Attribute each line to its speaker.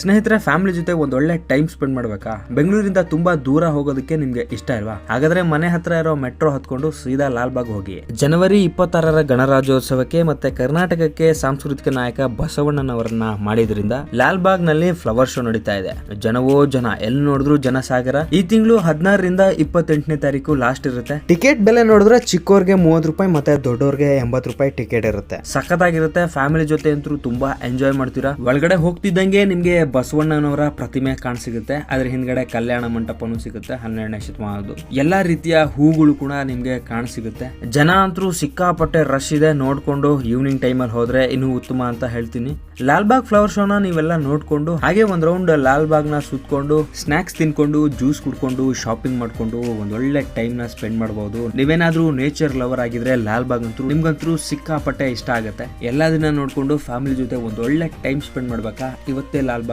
Speaker 1: ಸ್ನೇಹಿತರೆ, ಫ್ಯಾಮಿಲಿ ಜೊತೆ ಒಂದೊಳ್ಳೆ ಟೈಮ್ ಸ್ಪೆಂಡ್ ಮಾಡ್ಬೇಕಾ? ಬೆಂಗಳೂರಿಂದ ತುಂಬಾ ದೂರ ಹೋಗೋದಕ್ಕೆ ನಿಮ್ಗೆ ಇಷ್ಟ ಇಲ್ವಾ? ಹಾಗಾದ್ರೆ ಮನೆ ಹತ್ರ ಇರೋ ಮೆಟ್ರೋ ಹತ್ಕೊಂಡು ಸೀದಾ ಲಾಲ್ಬಾಗ್ ಹೋಗಿ. ಜನವರಿ 26ರ ಗಣರಾಜ್ಯೋತ್ಸವಕ್ಕೆ ಮತ್ತೆ ಕರ್ನಾಟಕಕ್ಕೆ ಸಾಂಸ್ಕೃತಿಕ ನಾಯಕ ಬಸವಣ್ಣನವರನ್ನ ಮಾಡಿದ್ರಿಂದ ಲಾಲ್ಬಾಗ್ ನಲ್ಲಿ ಫ್ಲವರ್ ಶೋ ನಡೀತಾ ಇದೆ. ಜನವೋ ಜನ, ಎಲ್ಲಿ ನೋಡಿದ್ರು ಜನಸಾಗರ. ಈ ತಿಂಗಳು 16ರಿಂದ 28ನೇ ತಾರೀಕು ಲಾಸ್ಟ್ ಇರುತ್ತೆ. ಟಿಕೆಟ್ ಬೆಲೆ ನೋಡಿದ್ರೆ ಚಿಕ್ಕವ್ರಿಗೆ 30 ರೂಪಾಯಿ ಮತ್ತೆ ದೊಡ್ಡವ್ರಿಗೆ 80 ರೂಪಾಯಿ ಟಿಕೆಟ್ ಇರುತ್ತೆ. ಸಖತ್ತಾಗಿರುತ್ತೆ. ಫ್ಯಾಮಿಲಿ ಜೊತೆ ಅಂತೂ ತುಂಬಾ ಎಂಜಾಯ್ ಮಾಡ್ತೀರಾ. ಒಳಗಡೆ ಹೋಗ್ತಿದ್ದಂಗೆ ನಿಮ್ಗೆ ಬಸವಣ್ಣನವರ ಪ್ರತಿಮೆ ಕಾಣಸಿಗುತ್ತೆ. ಅದ್ರ ಹಿಂದ್ಗಡೆ ಕಲ್ಯಾಣ ಮಂಟಪನೂ ಸಿಗುತ್ತೆ, 12ನೇ ಶತಮಾನದ್ದು. ಎಲ್ಲಾ ರೀತಿಯ ಹೂಗಳು ಕೂಡ ನಿಮ್ಗೆ ಕಾಣಸಿಗುತ್ತೆ. ಜನ ಅಂತೂ ಸಿಕ್ಕಾಪಟ್ಟೆ ರಶ್ ಇದೆ. ನೋಡ್ಕೊಂಡು ಈವ್ನಿಂಗ್ ಟೈಮ್ ಅಲ್ಲಿ ಹೋದ್ರೆ ಇನ್ನೂ ಉತ್ತಮ ಅಂತ ಹೇಳ್ತೀನಿ. ಲಾಲ್ಬಾಗ್ ಫ್ಲವರ್ ಶೋನ ನೀವೆಲ್ಲ ನೋಡ್ಕೊಂಡು ಹಾಗೆ ಒಂದ್ ರೌಂಡ್ ಲಾಲ್ಬಾಗ್ ನ ಸುತ್ಕೊಂಡು ಸ್ನಾಕ್ಸ್ ತಿನ್ಕೊಂಡು ಜ್ಯೂಸ್ ಕುಡ್ಕೊಂಡು ಶಾಪಿಂಗ್ ಮಾಡ್ಕೊಂಡು ಒಂದೊಳ್ಳೆ ಟೈಮ್ ನ ಸ್ಪೆಂಡ್ ಮಾಡಬಹುದು. ನೀವೇನಾದ್ರೂ ನೇಚರ್ ಲವರ್ ಆಗಿದ್ರೆ ಲಾಲ್ಬಾಗ್ ಅಂತೂ ನಿಮ್ಗಂತೂ ಸಿಕ್ಕಾಪಟ್ಟೆ ಇಷ್ಟ ಆಗುತ್ತೆ. ಎಲ್ಲಾ ದಿನ ನೋಡ್ಕೊಂಡು ಫ್ಯಾಮಿಲಿ ಜೊತೆ ಒಂದೊಳ್ಳೆ ಟೈಮ್ ಸ್ಪೆಂಡ್ ಮಾಡ್ಬೇಕಾ? ಇವತ್ತೇ ಲಾಲ್ಬಾಗ್